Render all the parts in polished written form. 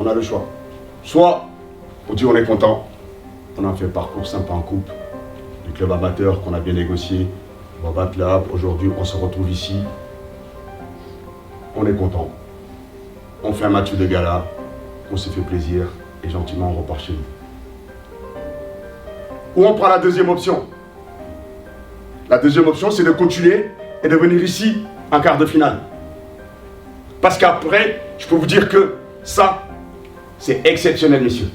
on a le choix. Soit on dit on est content, on a fait un parcours sympa en coupe, du club amateur qu'on a bien négocié, on va battre là, aujourd'hui on se retrouve ici, on est content. On fait un match de gala, on se fait plaisir et gentiment on repart chez nous. Ou on prend la deuxième option. La deuxième option, c'est de continuer et de venir ici en quart de finale. Parce qu'après, je peux vous dire que ça, c'est exceptionnel, messieurs.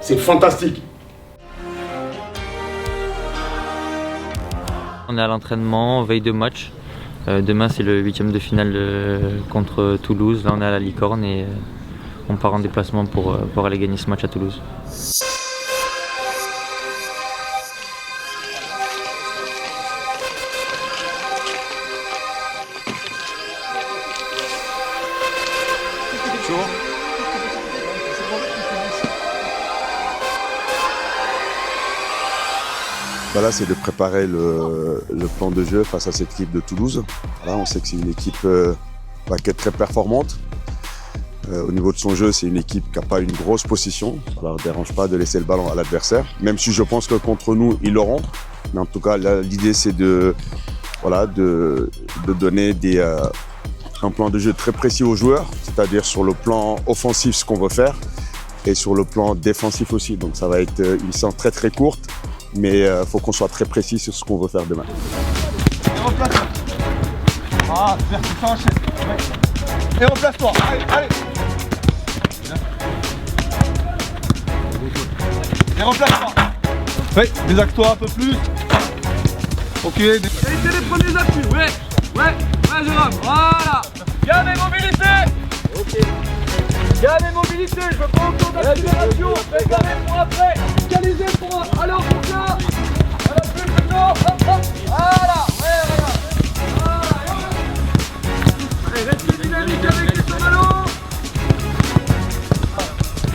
C'est fantastique. On est à l'entraînement, veille de match. Demain, c'est le 8e de finale contre Toulouse. Là, on est à la Licorne et on part en déplacement pour aller gagner ce match à Toulouse. Là, c'est de préparer le plan de jeu face à cette équipe de Toulouse. Là, on sait que c'est une équipe qui est très performante. Au niveau de son jeu, c'est une équipe qui n'a pas une grosse possession. Ça ne leur dérange pas de laisser le ballon à l'adversaire, même si je pense que contre nous, ils l'auront. Mais en tout cas, l'idée, c'est de donner un plan de jeu très précis aux joueurs, c'est-à-dire sur le plan offensif, ce qu'on veut faire, et sur le plan défensif aussi. Donc ça va être une séance très très courte, mais il faut qu'on soit très précis sur ce qu'on veut faire demain. Et replace. Ah, super, ça enchaîne. Ouais. Et replace-toi. Allez, allez. Et replace-toi. Oui, désaxe-toi un peu plus. Ok. Qualité des premiers appuis. Ouais, Jérôme. Voilà. Gamme et mobilité. Ok. Gamme et mobilité. Je veux pas autour d'accélération. Fais gamme pour après. Fiscaliser pour un. Alors, pour ça. Voilà, plus maintenant. Hop, hop. Voilà. Ouais, voilà. Allez, reste dynamique avec les sur ballon.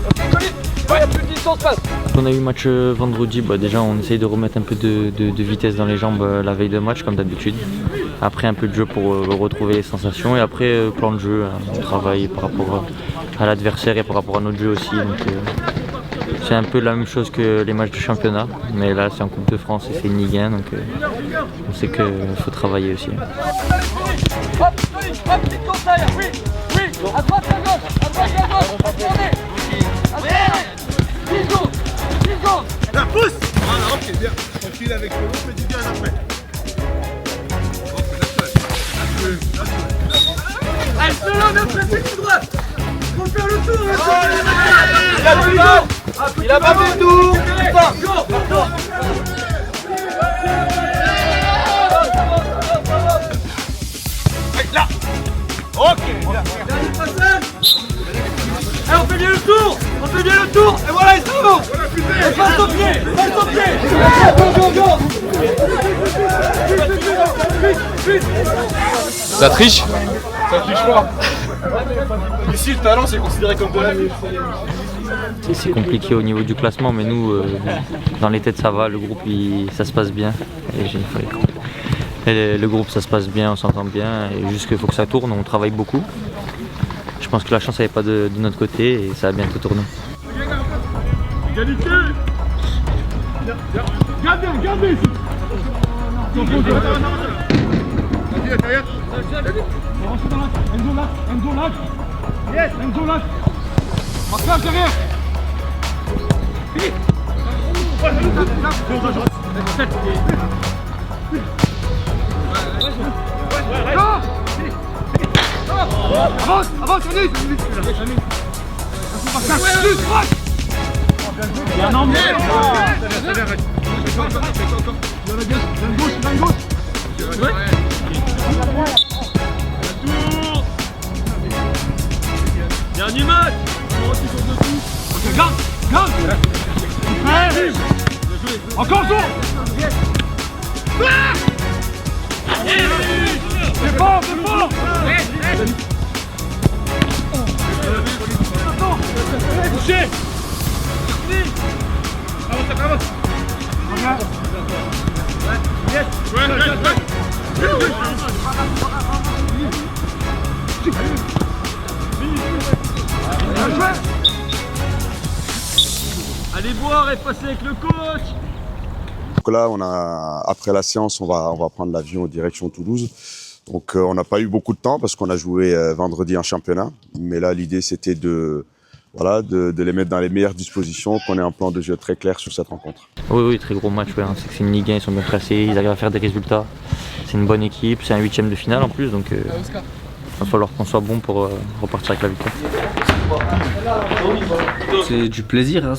Ok, Colin. Ouais, y a plus de distance, passe. On a eu match vendredi, déjà on essaye de remettre un peu de vitesse dans les jambes la veille de match comme d'habitude. Après un peu de jeu pour retrouver les sensations et après plan de jeu, on travaille par rapport à l'adversaire et par rapport à notre jeu aussi. Donc, c'est un peu la même chose que les matchs de championnat, mais là c'est en Coupe de France et c'est une Ligue 1, donc on sait qu'il faut travailler aussi. Hop, petite course derrière, oui, à droite, à gauche, attendez, attendez, 10 secondes, la pousse. Voilà, ok, bien, tranquille avec le long, fais du bien après. Allez, solo, bien pressé, tout droit. Faut faire le tour, il a tout là. Il a pas fait le tour. Là. Ok. Dernier passage. Et on fait bien le tour. Et voilà, il s'en va. Et passe au pied. Ça triche? Ça triche pas. Ici, le talent, c'est considéré comme de la vie. C'est compliqué au niveau du classement, mais nous, dans les têtes ça va, le groupe ça se passe bien. Et le groupe ça se passe bien, on s'entend bien, et juste qu'il faut que ça tourne, on travaille beaucoup. Je pense que la chance n'est pas de notre côté et ça va bientôt tourner. Égalité. Gardez ici. Enzo là. Yes, Enzo là. Marquage derrière. Avance, on est. Il y a un emblème. Dernier match. Garde. Encore jour. C'est fort. Touché. Avance. Yes. Allez boire et passer avec le coach. Donc là, après la séance, on va prendre l'avion en direction Toulouse. Donc on n'a pas eu beaucoup de temps parce qu'on a joué vendredi en championnat. Mais là, l'idée, c'était de les mettre dans les meilleures dispositions, qu'on ait un plan de jeu très clair sur cette rencontre. Oui, très gros match. Ouais, hein. C'est une Ligue 1, ils sont bien classés, ils arrivent à faire des résultats. C'est une bonne équipe, c'est un 8e de finale en plus, donc il va falloir qu'on soit bon pour repartir avec la victoire. C'est du plaisir, hein.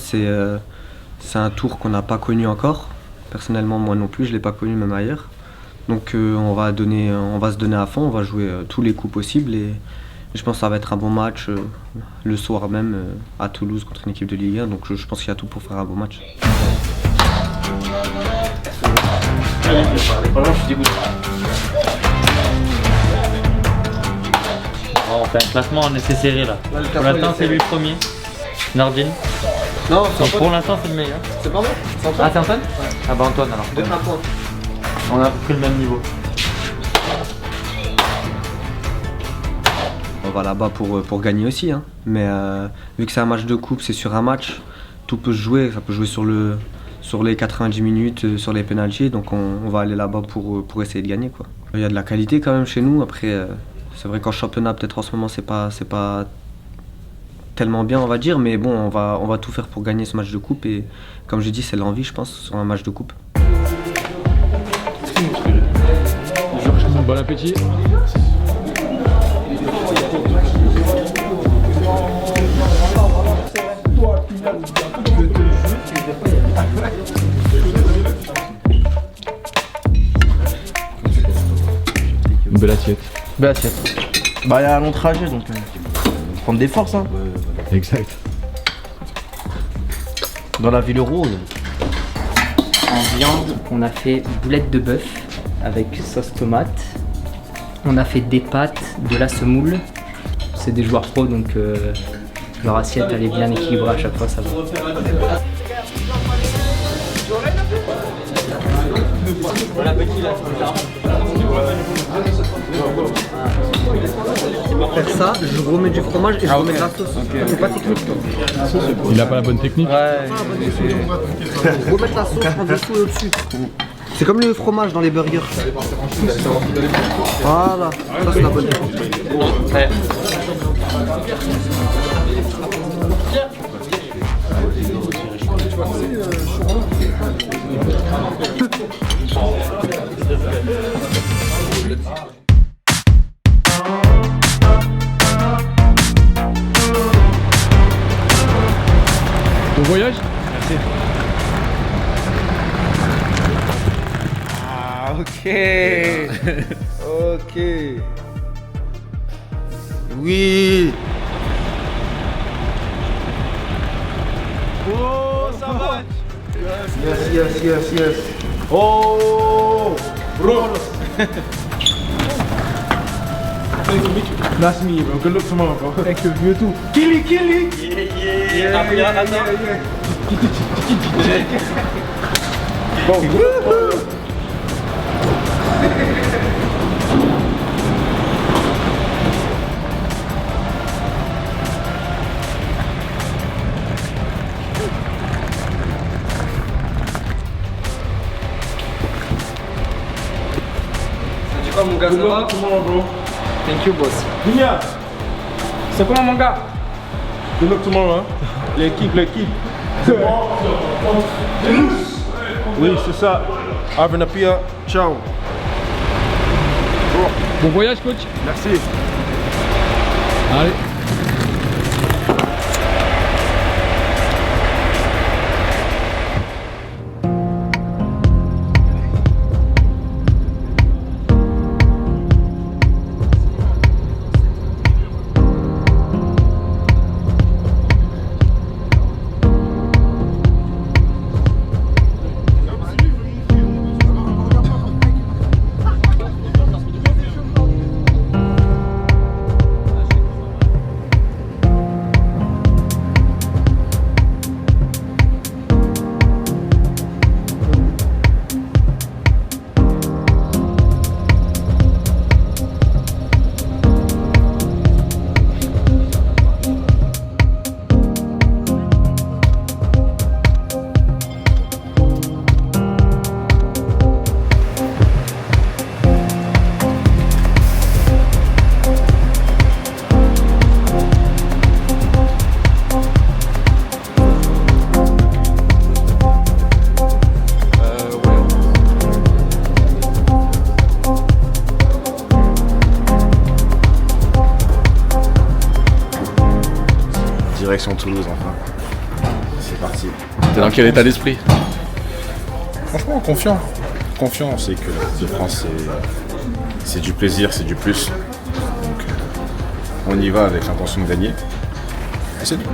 C'est un tour qu'on n'a pas connu encore. Personnellement, moi non plus, je ne l'ai pas connu même ailleurs. Donc on va se donner à fond, on va jouer tous les coups possibles et je pense que ça va être un bon match le soir même à Toulouse contre une équipe de Ligue 1. Donc je pense qu'il y a tout pour faire un bon match. On fait un classement, on est serré là. Pour l'instant, c'est lui le premier. Nordine. Non, donc pour l'instant, c'est le meilleur. c'est pas moi. Ah, c'est Antoine? Ah bah Antoine alors. On a à peu près le même niveau. On va là-bas pour gagner aussi, hein. Mais vu que c'est un match de coupe, c'est sur un match, tout peut se jouer. Ça peut jouer sur les 90 minutes, sur les pénaltys. Donc on va aller là-bas pour essayer de gagner, quoi. Il y a de la qualité quand même chez nous. Après, c'est vrai qu'en championnat, peut-être en ce moment, c'est pas tellement bien, on va dire. Mais bon, on va tout faire pour gagner ce match de coupe. Et comme j'ai dit, c'est l'envie, je pense, sur un match de coupe. Bon appétit. Une belle assiette. Belle assiette. Bah il y a un long trajet donc prendre des forces hein. Exact. Dans la ville rose. En viande, on a fait boulettes de bœuf avec sauce tomate. On a fait des pâtes, de la semoule. C'est des joueurs pro donc leur assiette elle est bien équilibrée à chaque fois, ça va. Pour faire ça, je remets du fromage et je remets de la sauce. C'est pas technique. Il a pas la bonne technique. Remettre la sauce en dessous et au-dessus. C'est comme le fromage dans les burgers. Voilà, ça c'est la bonne technique. Bon voyage. Merci. Ah ok. Ok. Oui. Oh, ça va. Yes. Oh, bro. Nice to meet you, bro. Good luck tomorrow, bro. Thank you. You too. Killy. Yeah. Tu vois mon gars, ça va? Tomorrow, bro. Thank you boss. Dunia. C'est comment mon gars? Good luck tomorrow, hein. L'équipe. Oui, c'est ça. Avenapia, ciao. Bon voyage coach. Merci. Allez. direction Toulouse enfin. C'est parti. T'es dans quel état d'esprit? Franchement, confiant. Confiant, on sait que la Coupe de France, c'est du plaisir, c'est du plus. Donc, on y va avec l'intention de gagner. Et c'est tout.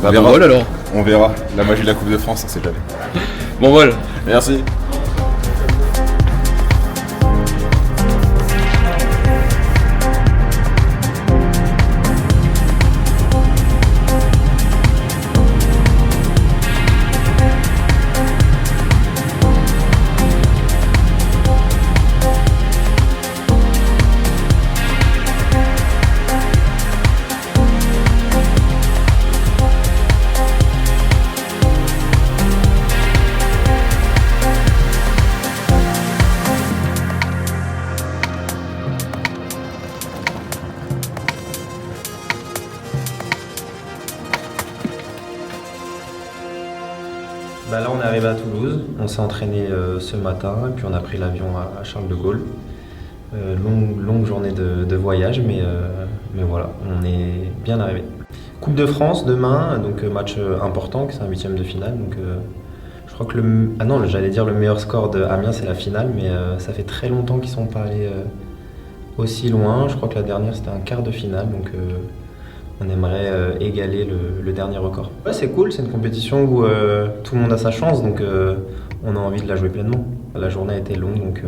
Bah, bon vol alors. On verra. La magie de la Coupe de France, on sait jamais. Bon vol. Merci. Bah là on est arrivé à Toulouse, on s'est entraîné ce matin et puis on a pris l'avion à Charles de Gaulle. Longue journée de voyage mais voilà, on est bien arrivé. Coupe de France demain, donc match important, c'est un 8e de finale. Donc, je crois que j'allais dire le meilleur score de Amiens c'est la finale, mais ça fait très longtemps qu'ils ne sont pas allés aussi loin. Je crois que la dernière c'était un quart de finale, donc on aimerait égaler le dernier record. Ouais, c'est cool, c'est une compétition où tout le monde a sa chance, donc on a envie de la jouer pleinement. La journée a été longue, donc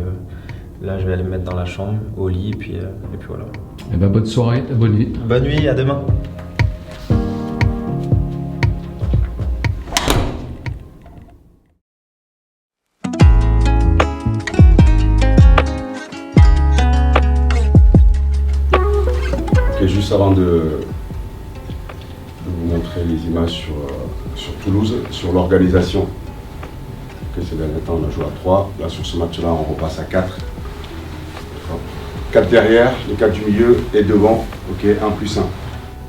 là je vais aller me mettre dans la chambre, au lit, et puis voilà. Et ben bonne soirée, bonne nuit. Bonne nuit, à demain. Et juste avant de vous montrer les images sur Toulouse, sur l'organisation. Ces derniers temps, on a joué à 3. Là, sur ce match-là, on repasse à 4. 4 derrière, les 4 du milieu et devant. Ok, 1+1. On ne va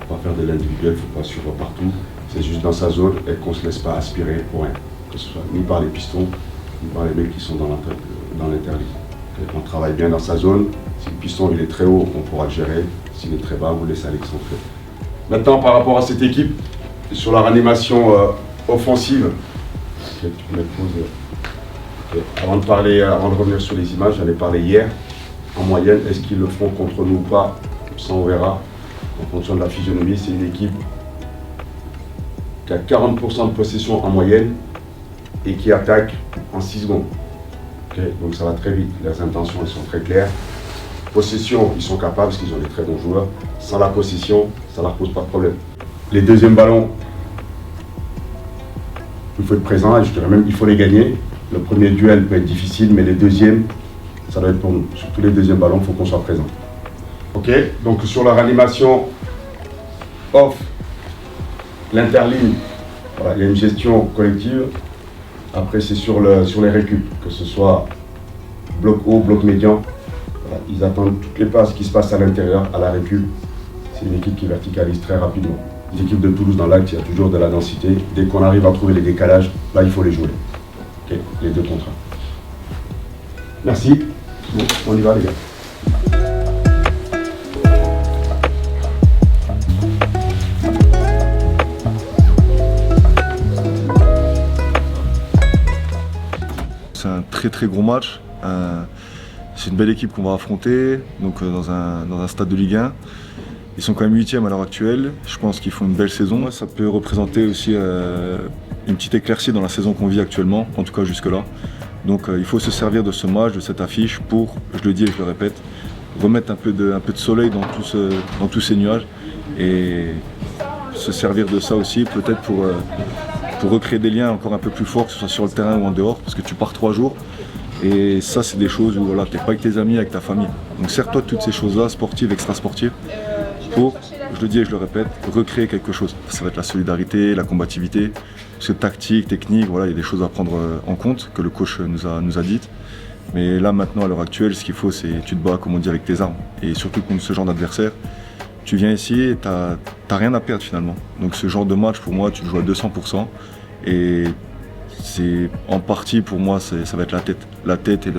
pas faire de l'individuel, il ne faut pas suivre partout. C'est juste dans sa zone et qu'on ne se laisse pas aspirer pour rien. Que ce soit ni par les pistons, ni par les mecs qui sont dans l'interdit. Okay, on travaille bien dans sa zone. Si le piston il est très haut, on pourra le gérer. S'il est très bas, vous laissez aller centrer. Maintenant, par rapport à cette équipe, sur la réanimation offensive, okay, tu peux mettre pause. Okay. Avant de revenir sur les images, j'en ai parlé hier. En moyenne, est-ce qu'ils le feront contre nous ou pas? Ça, on verra. En fonction de la physionomie, c'est une équipe qui a 40% de possession en moyenne et qui attaque en 6 secondes. Okay. Donc ça va très vite. Leurs intentions, elles sont très claires. Possession, ils sont capables parce qu'ils ont des très bons joueurs. Sans la possession, ça ne leur pose pas de problème. Les deuxièmes ballons, il faut être présent et je dirais même qu'il faut les gagner. Le premier duel peut être difficile, mais les deuxièmes, ça doit être pour nous. Sur tous les deuxièmes ballons, il faut qu'on soit présent. Ok, donc sur la réanimation off, l'interligne, voilà, il y a une gestion collective. Après, c'est sur les récup, que ce soit bloc haut, bloc médian. Voilà, ils attendent toutes les passes qui se passent à l'intérieur, à la récup. C'est une équipe qui verticalise très rapidement. Les équipes de Toulouse dans l'axe, il y a toujours de la densité. Dès qu'on arrive à trouver les décalages, là, il faut les jouer. Okay, les 2 contre 1. Merci. Bon, on y va, les gars. C'est un très gros match. C'est une belle équipe qu'on va affronter donc, dans un stade de Ligue 1. Ils sont quand même 8e à l'heure actuelle. Je pense qu'ils font une belle saison. Ça peut représenter aussi une petite éclaircie dans la saison qu'on vit actuellement, en tout cas jusque-là. Donc il faut se servir de ce match, de cette affiche pour, je le dis et je le répète, remettre un peu de soleil dans tous ces nuages et se servir de ça aussi peut-être pour recréer des liens encore un peu plus forts, que ce soit sur le terrain ou en dehors, parce que tu pars 3 jours. Et ça, c'est des choses où voilà, tu n'es pas avec tes amis, avec ta famille. Donc sers-toi de toutes ces choses-là, sportives, extra-sportives, pour, je le dis et je le répète, recréer quelque chose. Ça va être la solidarité, la combativité, parce que tactique, technique, voilà, il y a des choses à prendre en compte que le coach nous a dites. Mais là, maintenant, à l'heure actuelle, ce qu'il faut, c'est tu te bats, comme on dit, avec tes armes. Et surtout contre ce genre d'adversaire, tu viens ici et tu n'as rien à perdre finalement. Donc ce genre de match, pour moi, tu le joues à 200%. Et c'est en partie, pour moi, ça va être la tête et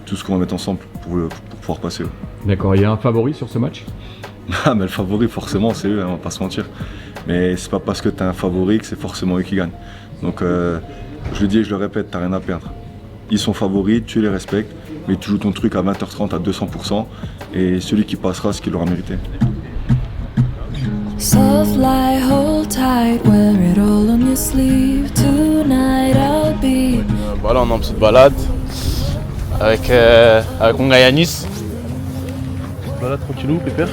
tout ce qu'on va mettre ensemble pour pouvoir passer. Ouais. D'accord, il y a un favori sur ce match? Ah, mais le favori, forcément, c'est eux, hein, on va pas se mentir. Mais c'est pas parce que tu es un favori que c'est forcément eux qui gagnent. Donc, je le dis et je le répète, tu n'as rien à perdre. Ils sont favoris, tu les respectes, mais tu joues ton truc à 20h30 à 200%. Et celui qui passera, ce qu'il aura mérité. Soft light, hold tight, wear it all on your sleeve. Tonight I'll be. Voilà, on est en petite balade avec mon gars Yanis. Balade tranquillou, pépère.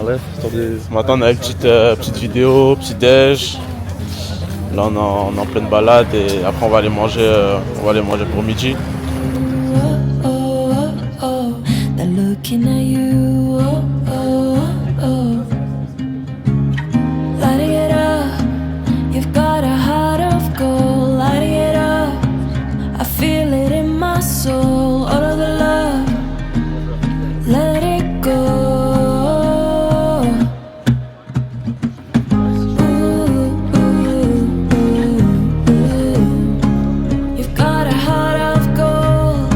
Allez, Ce matin, on a une petite vidéo, petit déj. Là, on est en pleine balade et après, on va aller manger pour midi. They're looking at you. Lighting it up, you've got a heart of gold. Lighting it up, I feel it in my soul. All of the love, let it go. You've got a heart of gold.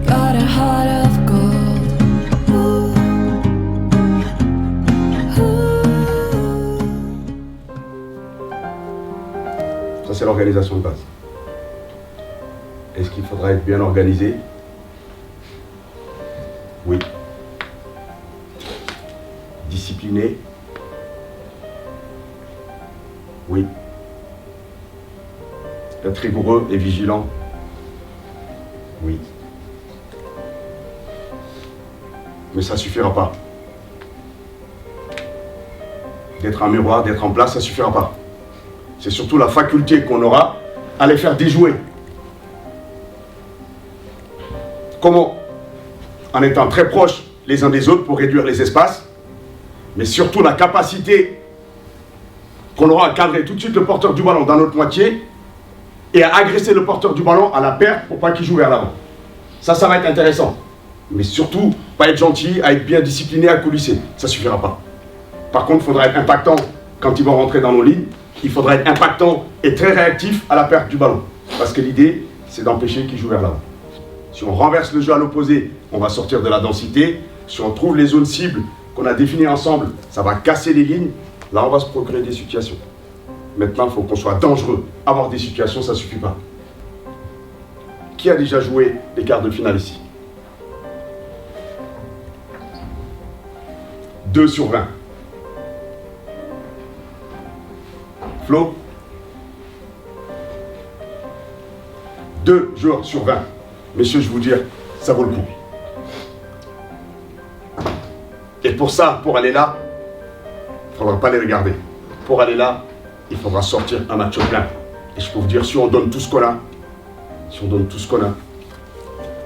Got a heart of gold. Ça, c'est l'organisation de base. Est-ce qu'il faudra être bien organisé? Oui. Discipliné? Oui. Être rigoureux et vigilant? Oui. Mais ça ne suffira pas. D'être un miroir, d'être en place, ça ne suffira pas. C'est surtout la faculté qu'on aura à les faire déjouer. Comment? En étant très proches les uns des autres pour réduire les espaces, mais surtout la capacité qu'on aura à cadrer tout de suite le porteur du ballon dans notre moitié et à agresser le porteur du ballon à la perte pour pas qu'il joue vers l'avant. Ça va être intéressant. Mais surtout, pas être gentil, à être bien discipliné, à coulisser. Ça ne suffira pas. Par contre, il faudra être impactant quand ils vont rentrer dans nos lignes. Il faudra être impactant et très réactif à la perte du ballon. Parce que l'idée, c'est d'empêcher qu'ils jouent vers l'avant. Si on renverse le jeu à l'opposé, on va sortir de la densité. Si on trouve les zones cibles qu'on a définies ensemble, ça va casser les lignes. Là, on va se procurer des situations. Maintenant, il faut qu'on soit dangereux. Avoir des situations, ça ne suffit pas. Qui a déjà joué les quarts de finale ici? 2 sur 20. Flo? 2 jours sur 20. Messieurs, je vous dis, ça vaut le coup. Et pour ça, pour aller là, il ne faudra pas les regarder. Pour aller là, il faudra sortir un match plein. Et je peux vous dire, si on donne tout ce qu'on a,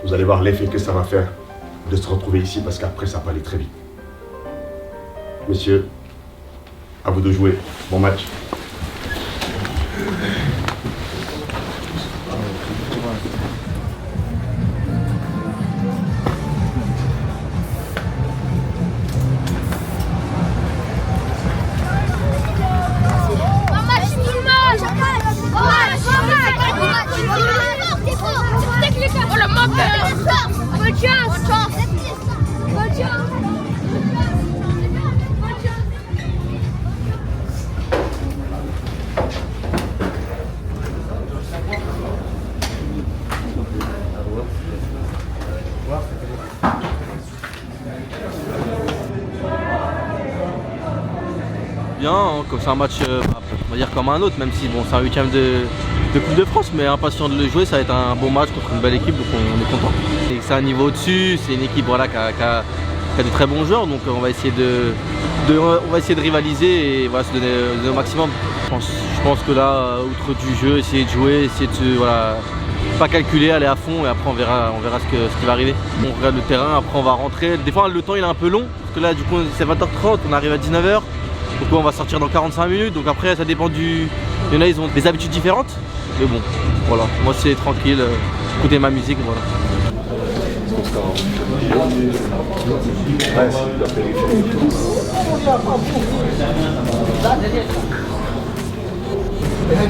vous allez voir l'effet que ça va faire de se retrouver ici, parce qu'après, ça va aller très vite. Messieurs, à vous de jouer. Bon match. Bien, hein, comme c'est un match, on va dire comme un autre, même si bon, c'est un 8e de Coupe de France, mais impatient de le jouer, ça va être un bon match contre une belle équipe, donc on est content. C'est un niveau au-dessus, c'est une équipe voilà, qui a de très bons joueurs, donc on va essayer de rivaliser et voilà, se donner au maximum. Je pense que là, outre du jeu, essayer de jouer, essayer de voilà, pas calculer, aller à fond et après on verra ce qui va arriver. On regarde le terrain, après on va rentrer. Des fois le temps il est un peu long, parce que là du coup c'est 20h30, on arrive à 19h. Donc on va sortir dans 45 minutes, donc après ça dépend du... Il y en a, ils ont des habitudes différentes, mais bon, voilà, moi c'est tranquille, écouter ma musique, voilà.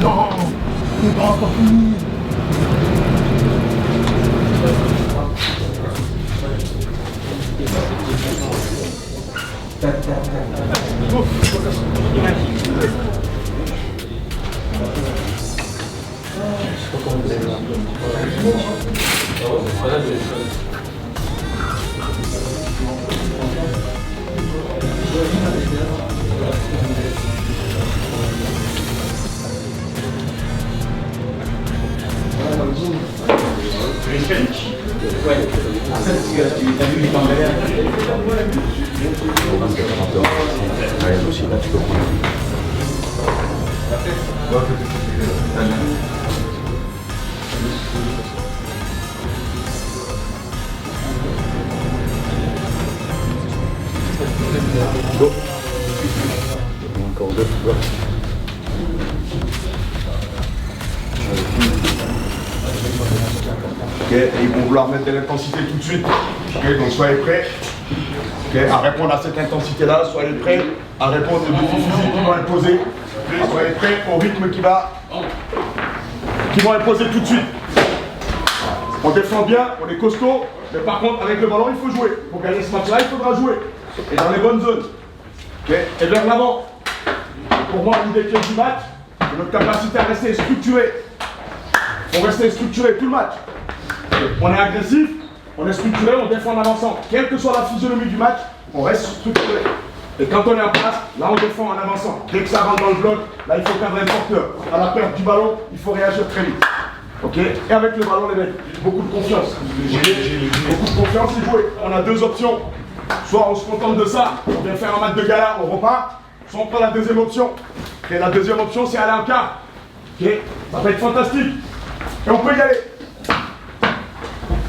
Non, c'est pas encore fini. Encore deux. Ok, et ils vont vouloir mettre de l'intensité tout de suite. Ok, donc soyez prêts à répondre à cette intensité-là, soyez prêts à répondre aux défis physiques qui vont imposer. Soyez prêts au rythme qui vont imposer tout de suite. On défend bien, on est costaud, mais par contre avec le ballon il faut jouer. Pour gagner ce match-là, il faudra jouer. Et dans les bonnes zones. Okay. Et vers l'avant. Pour moi, l'idée clé du match, c'est notre capacité à rester structuré. On reste structuré tout le match. On est agressif, on est structuré, on défend en avançant. Quelle que soit la physionomie du match, on reste structuré. Et quand on est en place, là on défend en avançant. Dès que ça rentre dans le bloc, là il faut cadrer le porteur. À la perte du ballon, il faut réagir très vite. Ok. Et avec le ballon, les mecs, beaucoup de confiance. Beaucoup de confiance et jouer. On a deux options. Soit on se contente de ça, on vient faire un match de gala, on repart. Soit on prend la deuxième option. Et la deuxième option, c'est aller en quart. Ok. Ça va être fantastique. Et on peut y aller.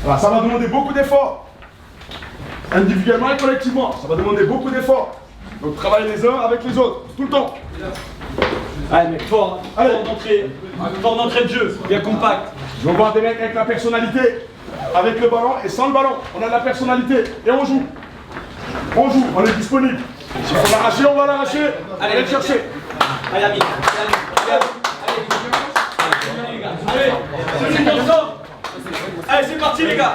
Voilà, ça va demander beaucoup d'efforts. Individuellement et collectivement, ça va demander beaucoup d'efforts. Donc travailler les uns avec les autres, tout le temps. Allez mec, fort, hein. Fort d'entrée de jeu, bien compact. Je veux voir des mecs avec la personnalité, avec le ballon et sans le ballon. On a de la personnalité et on joue. On joue, on est disponible. S'il faut l'arracher, on va l'arracher. Allez le chercher. Allez, ami. Allez, c'est parti les gars.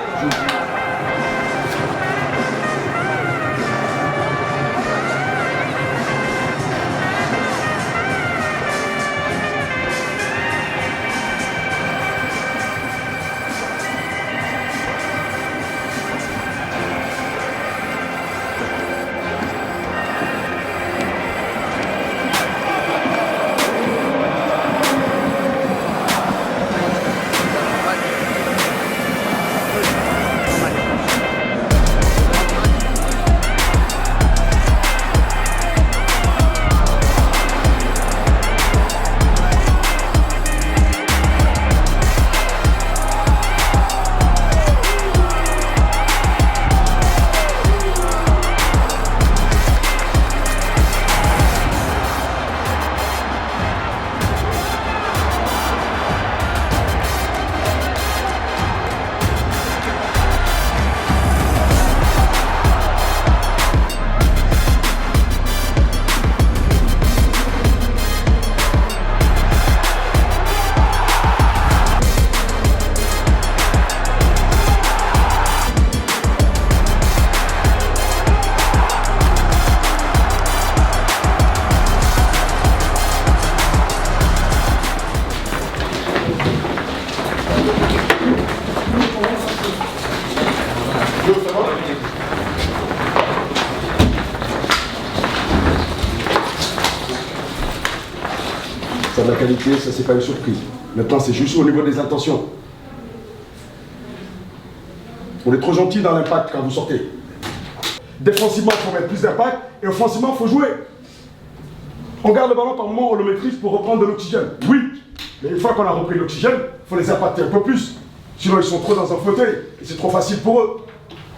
Ça a de la qualité, ça c'est pas une surprise. Maintenant c'est juste au niveau des intentions. On est trop gentil dans l'impact quand vous sortez. Défensivement, il faut mettre plus d'impact et offensivement, il faut jouer. On garde le ballon par moment, on le maîtrise pour reprendre de l'oxygène. Oui, mais une fois qu'on a repris l'oxygène, il faut les impacter un peu plus. Sinon, ils sont trop dans un fauteuil et c'est trop facile pour eux.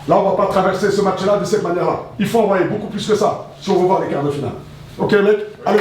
Là, on ne va pas traverser ce match-là de cette manière-là. Il faut envoyer beaucoup plus que ça si on veut voir les quarts de finale. Ok, mec? Allez.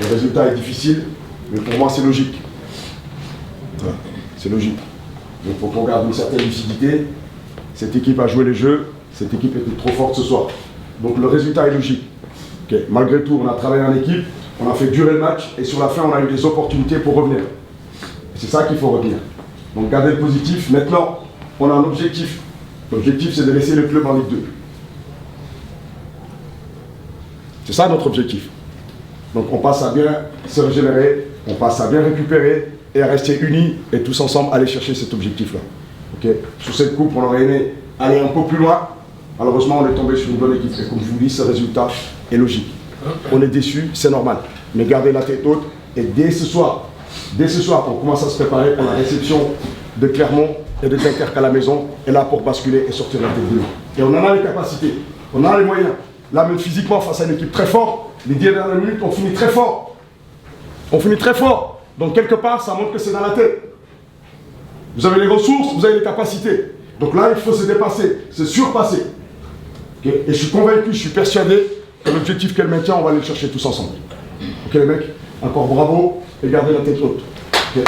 Le résultat est difficile, mais pour moi, c'est logique. Voilà. C'est logique. Donc, il faut qu'on garde une certaine lucidité. Cette équipe a joué les jeux. Cette équipe était trop forte ce soir. Donc, le résultat est logique. Okay. Malgré tout, on a travaillé en équipe. On a fait durer le match. Et sur la fin, on a eu des opportunités pour revenir. C'est ça qu'il faut retenir. Donc, gardez le positif. Maintenant, on a un objectif. L'objectif, c'est de laisser le club en Ligue 2. C'est ça notre objectif. Donc on passe à bien se régénérer, on passe à bien récupérer et à rester unis et tous ensemble aller chercher cet objectif-là. Okay. Sur cette coupe, on aurait aimé aller un peu plus loin. Malheureusement, on est tombé sur une bonne équipe. Et comme je vous dis, ce résultat est logique. On est déçus, c'est normal. Mais gardez la tête haute et dès ce soir, on commence à se préparer pour la réception de Clermont et de Dunkerque à la maison. Et là, pour basculer et sortir la tête de l'eau. Et on en a les capacités, on en a les moyens. Là, même physiquement, face à une équipe très forte, les 10 dernières minutes, on finit très fort. On finit très fort. Donc, quelque part, ça montre que c'est dans la tête. Vous avez les ressources, vous avez les capacités. Donc là, il faut se dépasser, se surpasser. Okay. Et je suis convaincu, je suis persuadé que l'objectif qu'elle maintient, on va aller le chercher tous ensemble. Ok, les mecs, encore bravo et gardez la tête haute. Okay.